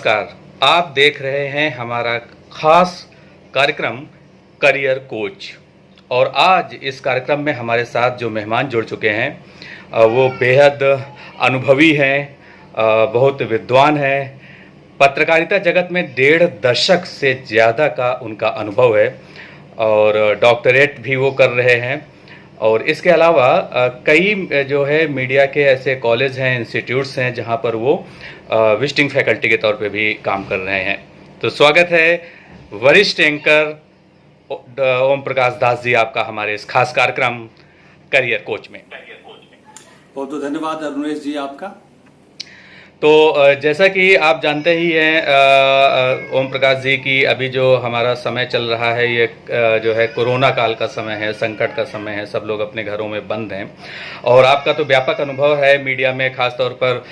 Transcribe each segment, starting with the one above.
नमस्कार, आप देख रहे हैं हमारा खास कार्यक्रम करियर कोच। और आज इस कार्यक्रम में हमारे साथ जो मेहमान जुड़ चुके हैं वो बेहद अनुभवी हैं, बहुत विद्वान हैं। पत्रकारिता जगत में 1.5 दशक से ज़्यादा का उनका अनुभव है और डॉक्टरेट भी वो कर रहे हैं। और इसके अलावा कई जो है मीडिया के ऐसे कॉलेज हैं, इंस्टीट्यूट्स हैं जहां पर वो विजिटिंग फैकल्टी के तौर पे भी काम कर रहे हैं। तो स्वागत है वरिष्ठ एंकर ओम प्रकाश दास जी आपका हमारे इस खास कार्यक्रम करियर कोच में। बहुत बहुत धन्यवाद अरुणेश जी आपका। तो जैसा कि आप जानते ही हैं ओम प्रकाश जी की अभी जो हमारा समय चल रहा है ये जो है कोरोना काल का समय है, संकट का समय है, सब लोग अपने घरों में बंद हैं। और आपका तो व्यापक अनुभव है मीडिया में, खासतौर पर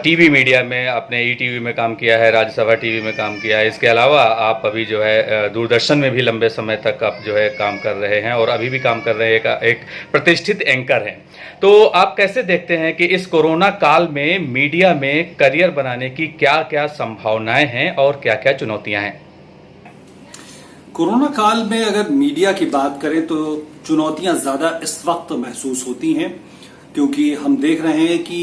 टीवी मीडिया में। आपने ईटीवी में काम किया है, राज्यसभा टीवी में काम किया है। इसके अलावा आप अभी जो है दूरदर्शन में भी लंबे समय तक आप जो है काम कर रहे हैं और अभी भी काम कर रहे हैं, एक प्रतिष्ठित एंकर हैं। तो आप कैसे देखते हैं कि इस कोरोना काल में मीडिया में करियर बनाने की क्या क्या संभावनाएं हैं और क्या क्या चुनौतियां हैं? कोरोना काल में अगर मीडिया की बात करें तो चुनौतियां ज्यादा इस वक्त महसूस होती हैं, क्योंकि हम देख रहे हैं कि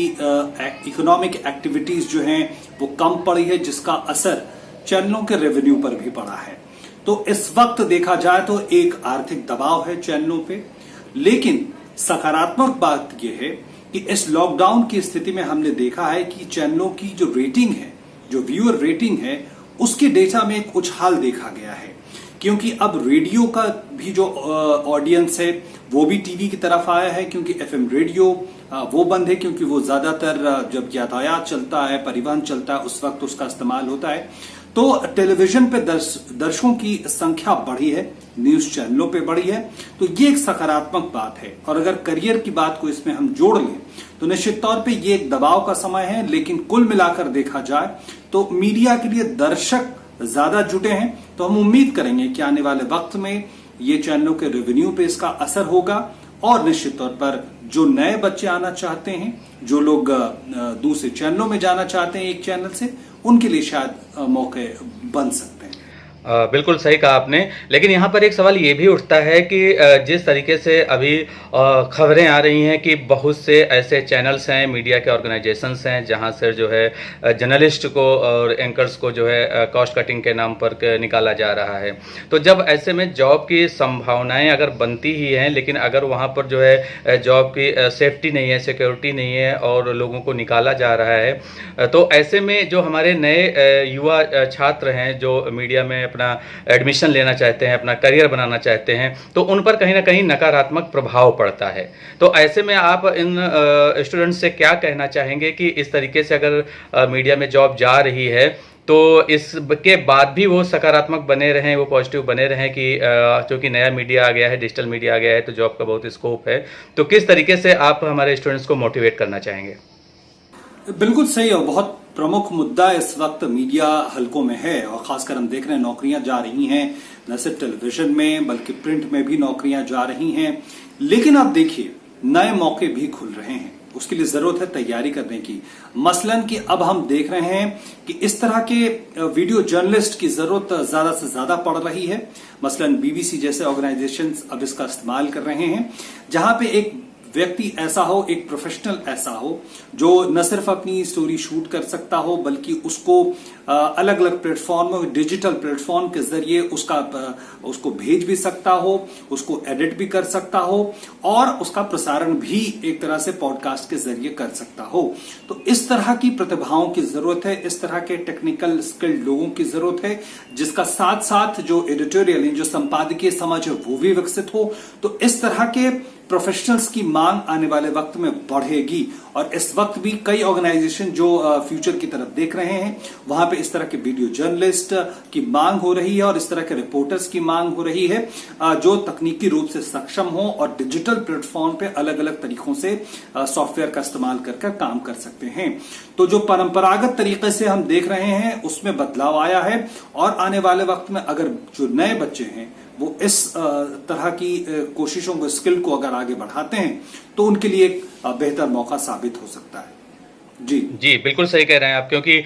इकोनॉमिक एक्टिविटीज जो हैं वो कम पड़ी है, जिसका असर चैनलों के रेवेन्यू पर भी पड़ा है। तो इस वक्त देखा जाए तो एक आर्थिक दबाव है चैनलों पे। लेकिन सकारात्मक बात यह है कि इस लॉकडाउन की स्थिति में हमने देखा है कि चैनलों की जो रेटिंग है, जो व्यूअर रेटिंग है, उसके डेटा में एक उछाल देखा गया है। क्योंकि अब रेडियो का भी जो ऑडियंस है वो भी टीवी की तरफ आया है, क्योंकि एफएम रेडियो वो बंद है, क्योंकि वो ज्यादातर जब यातायात चलता है, परिवहन चलता है, उस वक्त उसका इस्तेमाल होता है। तो टेलीविजन पे दर्शकों की संख्या बढ़ी है, न्यूज चैनलों पे बढ़ी है। तो ये एक सकारात्मक बात है। और अगर करियर की बात को इसमें हम जोड़ लें तो निश्चित तौर पे ये एक दबाव का समय है। लेकिन कुल मिलाकर देखा जाए तो मीडिया के लिए दर्शक ज्यादा जुटे हैं। तो हम उम्मीद करेंगे कि आने वाले वक्त में ये चैनलों के रेवेन्यू पे इसका असर होगा। और निश्चित तौर पर जो नए बच्चे आना चाहते हैं, जो लोग दूसरे चैनलों में जाना चाहते हैं एक चैनल से, उनके लिए शायद मौके बन सकते हैं। बिल्कुल सही कहा आपने। लेकिन यहाँ पर एक सवाल ये भी उठता है कि जिस तरीके से अभी खबरें आ रही हैं कि बहुत से ऐसे चैनल्स हैं, मीडिया के ऑर्गेनाइजेशंस हैं जहाँ से जो है जर्नलिस्ट को और एंकर्स को जो है कॉस्ट कटिंग के नाम पर निकाला जा रहा है। तो जब ऐसे में जॉब की संभावनाएं अगर बनती ही हैं, लेकिन अगर वहाँ पर जो है जॉब की सेफ्टी नहीं है, सिक्योरिटी नहीं है और लोगों को निकाला जा रहा है, तो ऐसे में जो हमारे नए युवा छात्र हैं जो मीडिया में अपना एडमिशन लेना चाहते हैं, अपना करियर बनाना चाहते हैं, तो उन पर कहीं ना कहीं नकारात्मक प्रभाव पड़ता है। तो ऐसे में आप इन स्टूडेंट्स से क्या कहना चाहेंगे कि इस तरीके से अगर मीडिया में जॉब जा रही है तो इसके बाद भी वो सकारात्मक बने रहें, वो पॉजिटिव बने रहें कि क्योंकि नया मीडिया आ गया है, डिजिटल मीडिया आ गया है, तो जॉब का बहुत स्कोप है। तो किस तरीके से आप हमारे स्टूडेंट्स को मोटिवेट करना चाहेंगे? बिल्कुल सही और बहुत प्रमुख मुद्दा इस वक्त मीडिया हलकों में है। और खासकर हम देख रहे हैं नौकरियां जा रही हैं, न सिर्फ टेलीविजन में बल्कि प्रिंट में भी नौकरियां जा रही हैं। लेकिन आप देखिए नए मौके भी खुल रहे हैं, उसके लिए जरूरत है तैयारी करने की। मसलन कि अब हम देख रहे हैं कि इस तरह के वीडियो जर्नलिस्ट की जरूरत ज्यादा से ज्यादा पड़ रही है। मसलन बीबीसी जैसे ऑर्गेनाइजेशंस अब इसका इस्तेमाल कर रहे हैं, जहां पे एक व्यक्ति ऐसा हो, एक प्रोफेशनल ऐसा हो जो न सिर्फ अपनी स्टोरी शूट कर सकता हो बल्कि उसको अलग अलग प्लेटफॉर्म, डिजिटल प्लेटफॉर्म के जरिए उसको भेज भी सकता हो, उसको एडिट भी कर सकता हो और उसका प्रसारण भी एक तरह से पॉडकास्ट के जरिए कर सकता हो। तो इस तरह की प्रतिभाओं की जरूरत है, इस तरह के टेक्निकल स्किल्ड लोगों की जरूरत है, जिसका साथ साथ जो एडिटोरियल, जो संपादकीय समझ है वो भी विकसित हो। तो इस तरह के प्रोफेशनल्स की मांग आने वाले वक्त में बढ़ेगी। और इस वक्त भी कई ऑर्गेनाइजेशन जो फ्यूचर की तरफ देख रहे हैं, वहां पे इस तरह के वीडियो जर्नलिस्ट की मांग हो रही है और इस तरह के रिपोर्टर्स की मांग हो रही है जो तकनीकी रूप से सक्षम हो और डिजिटल प्लेटफॉर्म पे अलग अलग तरीकों से सॉफ्टवेयर का इस्तेमाल कर काम कर सकते हैं। तो जो परंपरागत तरीके से हम देख रहे हैं उसमें बदलाव आया है। और आने वाले वक्त में अगर जो नए बच्चे हैं वो इस तरह की कोशिशों को, स्किल को अगर आगे बढ़ाते हैं तो उनके लिए एक बेहतर मौका साबित हो सकता है। जी जी, बिल्कुल सही कह रहे हैं आप, क्योंकि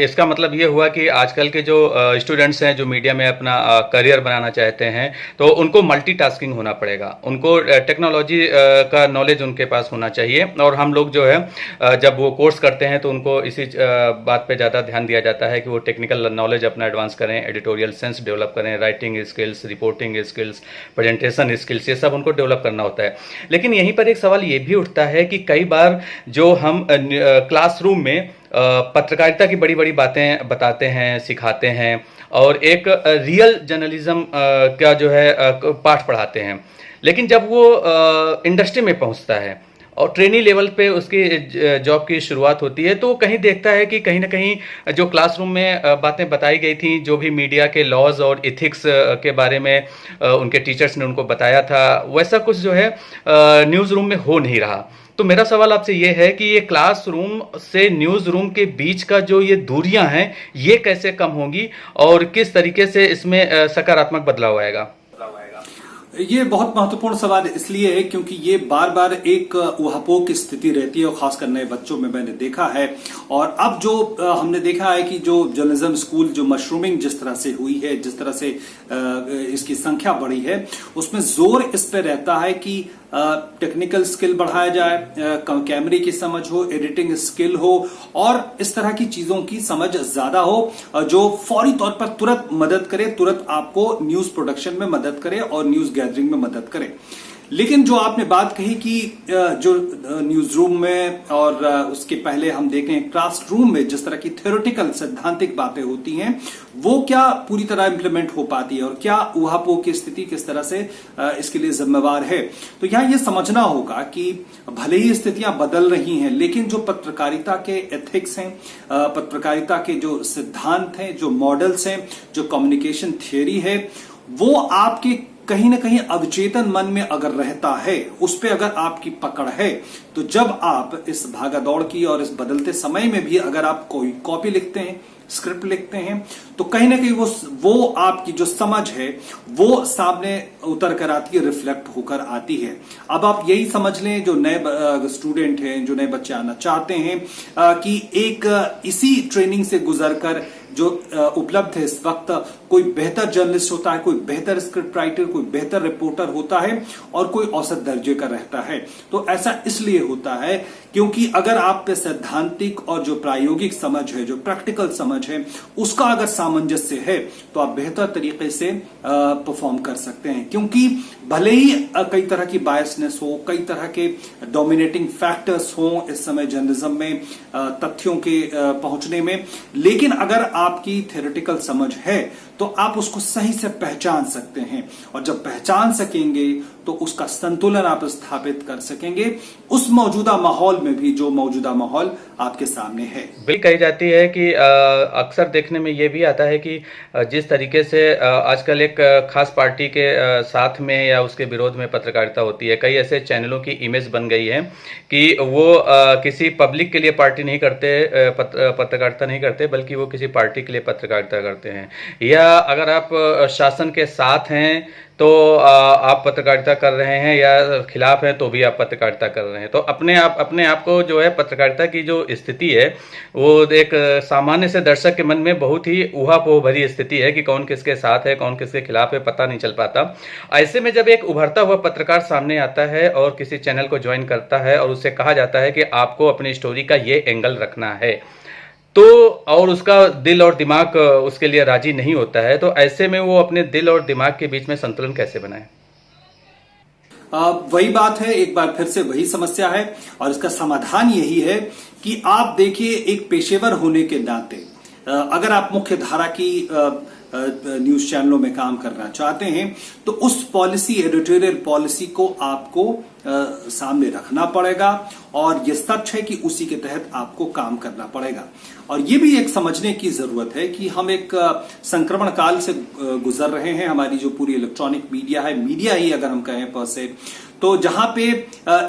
इसका मतलब ये हुआ कि आजकल के जो स्टूडेंट्स हैं जो मीडिया में अपना करियर बनाना चाहते हैं, तो उनको मल्टीटास्किंग होना पड़ेगा। उनको टेक्नोलॉजी का नॉलेज उनके पास होना चाहिए, और हम लोग जो है जब वो कोर्स करते हैं तो उनको इसी बात पे ज़्यादा ध्यान दिया जाता है कि वो टेक्निकल नॉलेज अपना एडवांस करें, एडिटोरियल सेंस डेवलप करें, writing skills, reporting skills, presentation skills, ये सब उनको डेवलप करना होता है। लेकिन यहीं पर एक सवाल ये भी उठता है कि कई बार जो हम क्लासरूम में पत्रकारिता की बड़ी बड़ी बातें बताते हैं, सिखाते हैं, और एक रियल जर्नलिज्म का जो है पाठ पढ़ाते हैं, लेकिन जब वो इंडस्ट्री में पहुंचता है और ट्रेनी लेवल पे उसकी जॉब की शुरुआत होती है, तो वो कहीं देखता है कि कहीं ना कहीं जो क्लासरूम में बातें बताई गई थी, जो भी मीडिया के लॉज और इथिक्स के बारे में उनके टीचर्स ने उनको बताया था, वैसा कुछ जो है न्यूज़ रूम में हो नहीं रहा। तो मेरा सवाल आपसे ये है कि ये क्लासरूम से न्यूज़ रूम के बीच का जो ये दूरियां हैं, ये कैसे कम होंगी और किस तरीके से इसमें सकारात्मक बदलाव आएगा? ये बहुत महत्वपूर्ण सवाल इसलिए है क्योंकि ये बार बार एक उहापोह की स्थिति रहती है, और खासकर नए बच्चों में मैंने देखा है। और अब जो हमने देखा है कि जो जर्नलिज्म स्कूल जो मशरूमिंग जिस तरह से हुई है, जिस तरह से इसकी संख्या बढ़ी है, उसमें जोर इस पे रहता है कि टेक्निकल स्किल बढ़ाया जाए, कैमरे की समझ हो, एडिटिंग स्किल हो, और इस तरह की चीजों की समझ ज्यादा हो, जो फौरी तौर पर तुरंत मदद करे, तुरंत आपको न्यूज प्रोडक्शन में मदद करे और न्यूज गैदरिंग में मदद करे। लेकिन जो आपने बात कही कि जो न्यूज रूम में और उसके पहले हम देखें क्लास रूम में जिस तरह की थ्योरेटिकल सैद्धांतिक बातें होती हैं, वो क्या पूरी तरह इंप्लीमेंट हो पाती है, और क्या उहापोह की स्थिति किस तरह से इसके लिए जिम्मेवार है। तो यहां ये समझना होगा कि भले ही स्थितियां बदल रही हैं, लेकिन जो पत्रकारिता के एथिक्स हैं, पत्रकारिता के जो सिद्धांत हैं, जो मॉडल्स हैं, जो कम्युनिकेशन थियोरी है, वो आपके कहीं ना कहीं अवचेतन मन में अगर रहता है, उस पे अगर आपकी पकड़ है, तो जब आप इस भागादौड़ की और इस बदलते समय में भी अगर आप कोई कॉपी लिखते हैं, स्क्रिप्ट लिखते हैं, तो कहीं ना कहीं वो आपकी जो समझ है वो सामने उतर कर आती है, रिफ्लेक्ट होकर आती है। अब आप यही समझ लें, जो नए स्टूडेंट हैं, जो नए बच्चे आना चाहते हैं, कि एक इसी ट्रेनिंग से गुजरकर जो उपलब्ध है इस वक्त, कोई बेहतर जर्नलिस्ट होता है, कोई बेहतर स्क्रिप्ट राइटर, कोई बेहतर रिपोर्टर होता है, और कोई औसत दर्जे का रहता है। तो ऐसा इसलिए होता है क्योंकि अगर आप पे सैद्धांतिक और जो प्रायोगिक समझ है, जो प्रैक्टिकल समझ है, उसका अगर सामंजस्य है, तो आप बेहतर तरीके से परफॉर्म कर सकते हैं। क्योंकि भले ही कई तरह की बायसनेस हो, कई तरह के डोमिनेटिंग फैक्टर्स हो इस समय जर्नलिज्म में तथ्यों के पहुंचने में, लेकिन अगर आपकी थ्योरेटिकल समझ है तो आप उसको सही से पहचान सकते हैं, और जब पहचान सकेंगे तो उसका संतुलन आप स्थापित कर सकेंगे उस मौजूदा माहौल में भी, जो मौजूदा माहौल आपके सामने है। बिल कही जाती है कि अक्सर देखने में ये भी आता है कि जिस तरीके से आजकल एक खास पार्टी के साथ में या उसके विरोध में पत्रकारिता होती है, कई ऐसे चैनलों की इमेज बन गई है कि वो किसी पब्लिक के लिए पार्टी नहीं करते, पत्रकारिता नहीं करते, बल्कि वो किसी पार्टी के लिए पत्रकारिता करते हैं। या अगर आप शासन के साथ हैं तो आप पत्रकारिता कर रहे हैं, या खिलाफ हैं तो भी आप पत्रकारिता कर रहे हैं। तो अपने आप को जो है पत्रकारिता की जो स्थिति है, वो एक सामान्य से दर्शक के मन में बहुत ही ऊहापोह भरी स्थिति है कि कौन किसके साथ है, कौन किसके खिलाफ है, पता नहीं चल पाता। ऐसे में जब एक उभरता हुआ पत्रकार सामने आता है और किसी चैनल को ज्वाइन करता है और उससे कहा जाता है कि आपको अपनी स्टोरी का ये एंगल रखना है, तो और उसका दिल और दिमाग उसके लिए राजी नहीं होता है, तो ऐसे में वो अपने दिल और दिमाग के बीच में संतुलन कैसे बनाए? वही बात है, एक बार फिर से वही समस्या है, और इसका समाधान यही है कि आप देखिए, एक पेशेवर होने के नाते अगर आप मुख्य धारा की न्यूज चैनलों में काम करना चाहते हैं, तो उस पॉलिसी, एडिटोरियल पॉलिसी को आपको सामने रखना पड़ेगा, और यह सच है कि उसी के तहत आपको काम करना पड़ेगा। और ये भी एक समझने की जरूरत है कि हम एक संक्रमण काल से गुजर रहे हैं। हमारी जो पूरी इलेक्ट्रॉनिक मीडिया है, मीडिया ही अगर हम कहें पर से, तो जहां पे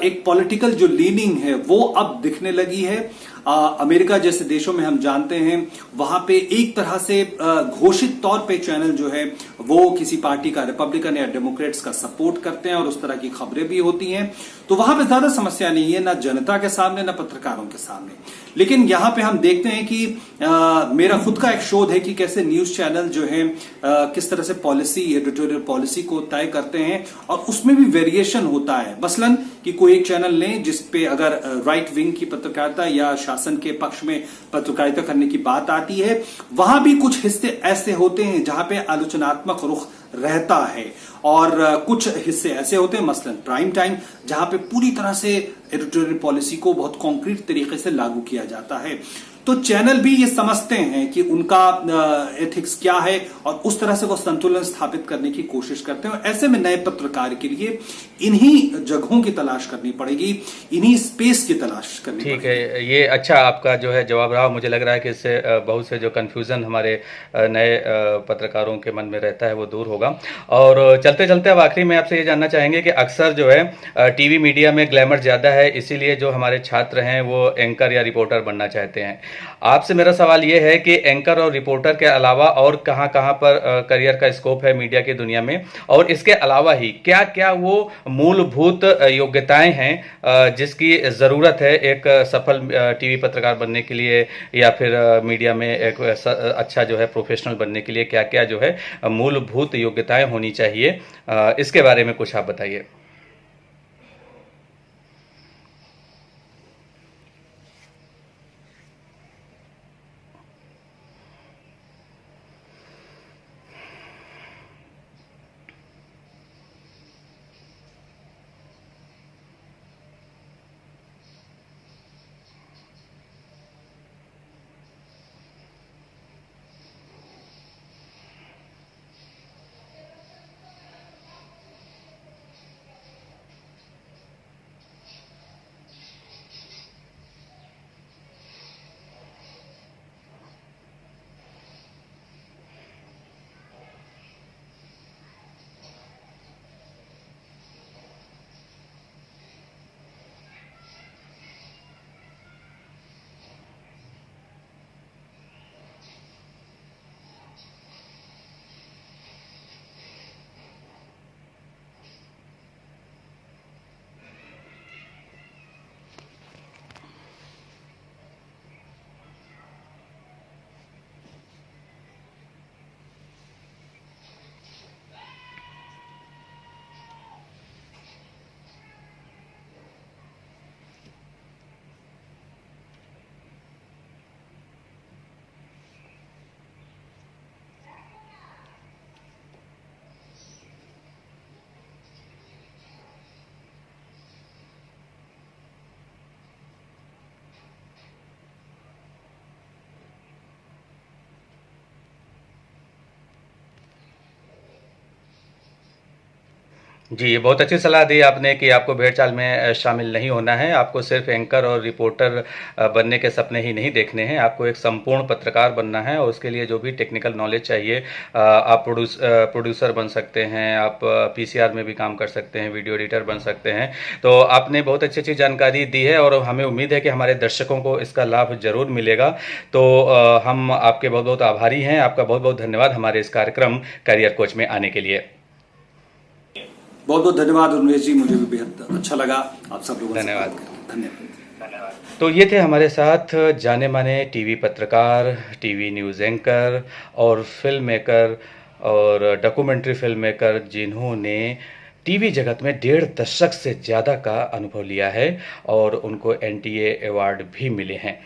एक पॉलिटिकल जो लीनिंग है वो अब दिखने लगी है। अमेरिका जैसे देशों में हम जानते हैं वहां पे एक तरह से घोषित तौर पे चैनल जो है वो किसी पार्टी का, रिपब्लिकन या डेमोक्रेट्स का सपोर्ट करते हैं और उस तरह की खबरें भी होती हैं, तो वहां पे ज्यादा समस्या नहीं है, ना जनता के सामने ना पत्रकारों के सामने। लेकिन यहां पे हम देखते हैं कि मेरा खुद का एक शोध है कि कैसे न्यूज चैनल जो है किस तरह से पॉलिसी, एडिटोरियल पॉलिसी को तय करते हैं और उसमें भी वेरिएशन होता है। मसलन कि कोई एक चैनल लें जिसपे अगर राइट विंग की पत्रकारिता या शासन के पक्ष में पत्रकारिता करने की बात आती है, वहां भी कुछ हिस्से ऐसे होते हैं जहां पे आलोचनात्मक रुख रहता है और कुछ हिस्से ऐसे होते हैं, मसलन प्राइम टाइम, जहां पे पूरी तरह से एडिटोरियल पॉलिसी को बहुत कॉन्क्रीट तरीके से लागू किया जाता है। तो चैनल भी ये समझते हैं कि उनका एथिक्स क्या है और उस तरह से वो संतुलन स्थापित करने की कोशिश करते हैं। और ऐसे में नए पत्रकार के लिए इन्हीं जगहों की तलाश करनी पड़ेगी, इन्हीं स्पेस की तलाश करनी पड़ेगी। ठीक है, ये अच्छा आपका जो है जवाब रहा। मुझे लग रहा है कि इससे बहुत से जो कन्फ्यूज़न हमारे नए पत्रकारों के मन में रहता है वो दूर होगा। और चलते चलते अब आखिरी में आपसे ये जानना चाहेंगे कि अक्सर जो है टीवी मीडिया में ग्लैमर ज़्यादा है, इसीलिए जो हमारे छात्र हैं वो एंकर या रिपोर्टर बनना चाहते हैं। आपसे मेरा सवाल ये है कि एंकर और रिपोर्टर के अलावा और कहां कहां पर करियर का स्कोप है मीडिया की दुनिया में, और इसके अलावा ही क्या क्या वो मूलभूत योग्यताएं हैं जिसकी ज़रूरत है एक सफल टीवी पत्रकार बनने के लिए या फिर मीडिया में एक अच्छा जो है प्रोफेशनल बनने के लिए क्या क्या जो है मूलभूत योग्यताएं होनी चाहिए, इसके बारे में कुछ आप बताइए। जी, ये बहुत अच्छी सलाह दी आपने कि आपको भेड़ चाल में शामिल नहीं होना है। आपको सिर्फ एंकर और रिपोर्टर बनने के सपने ही नहीं देखने हैं, आपको एक संपूर्ण पत्रकार बनना है और उसके लिए जो भी टेक्निकल नॉलेज चाहिए, आप प्रोड्यूसर बन सकते हैं, आप पीसीआर में भी काम कर सकते हैं, वीडियो एडिटर बन सकते हैं। तो आपने बहुत अच्छी अच्छी जानकारी दी है और हमें उम्मीद है कि हमारे दर्शकों को इसका लाभ ज़रूर मिलेगा। तो हम आपके बहुत बहुत आभारी हैं। आपका बहुत बहुत धन्यवाद हमारे इस कार्यक्रम करियर कोच में आने के लिए। बहुत बहुत धन्यवाद उन्मेश जी, मुझे भी बेहद अच्छा लगा आप सब लोगों से धन्यवाद। बात करके। धन्यवाद। तो ये थे हमारे साथ जाने माने टीवी पत्रकार, टीवी न्यूज़ एंकर और फिल्म मेकर और डॉक्यूमेंट्री फिल्म मेकर जिन्होंने टीवी जगत में 1.5 दशक से ज़्यादा का अनुभव लिया है और उनको एनटीए अवार्ड भी मिले हैं।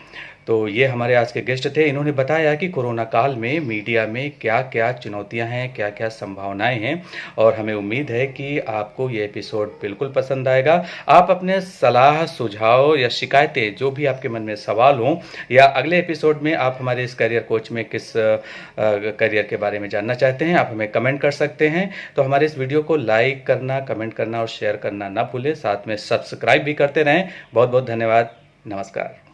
तो ये हमारे आज के गेस्ट थे। इन्होंने बताया कि कोरोना काल में मीडिया में क्या क्या चुनौतियां हैं, क्या क्या संभावनाएं हैं, और हमें उम्मीद है कि आपको ये एपिसोड बिल्कुल पसंद आएगा। आप अपने सलाह, सुझाव या शिकायतें, जो भी आपके मन में सवाल हों, या अगले एपिसोड में आप हमारे इस करियर कोच में किस करियर के बारे में जानना चाहते हैं, आप हमें कमेंट कर सकते हैं। तो हमारे इस वीडियो को लाइक करना, कमेंट करना और शेयर करना ना भूलें। साथ में सब्सक्राइब भी करते रहें। बहुत बहुत धन्यवाद। नमस्कार।